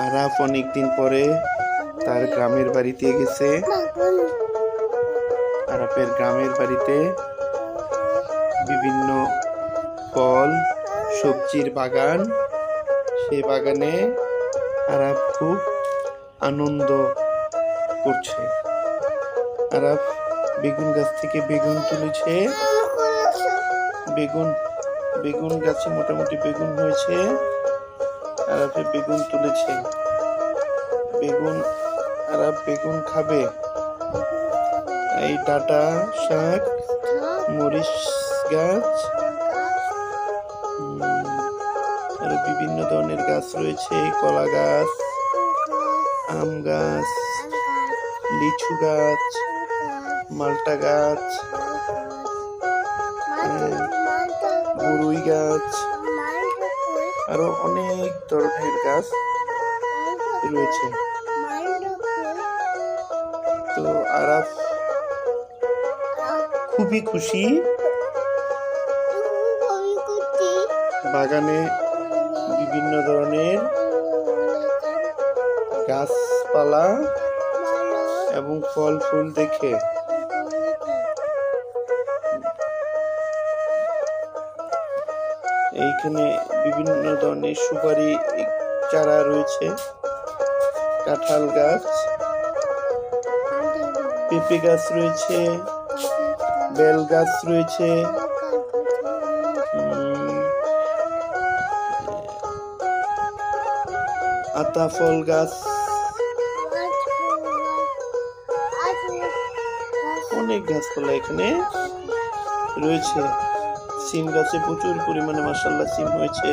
আরাফ অনেকদিন পরে তার গ্রামের বাড়িতে গেছে। আরাফের গ্রামের বাড়িতে বিভিন্ন ফল সবজির বাগান। সেই বাগানে আরাফ খুব আনন্দ করছে। আরাফ বেগুন গাছ থেকে বেগুন তুলেছে। বেগুন গাছে মোটামুটি বেগুন হয়েছে। আরাফে বেগুন তুলেছে। আরাফ বেগুন খাবে। এই ডাঁটা শাক, মরিচ গাছ, আরো বিভিন্ন ধরনের গাছ রয়েছে। কলা গাছ, আম গাছ, লিচু গাছ, মালটা গাছ, বরুই গাছ, আরো অনেক ধরনের গাছ রয়েছে। তো আরাফ খুবই খুশি। বাগানে বিভিন্ন ধরনের গাছপালা এবং ফল ফুল দেখে। এইখানে বিভিন্ন ধরনের সুপারি চারা রয়েছে, কাঁঠাল গাছ, পেঁপে গাছ রয়েছে, বেল গাছ রয়েছে, আতা ফল গাছ, অনেক গাছপালা এখানে রয়েছে। সিম গাছে প্রচুর পরিমাণে মাশাআল্লাহ সিম হয়েছে।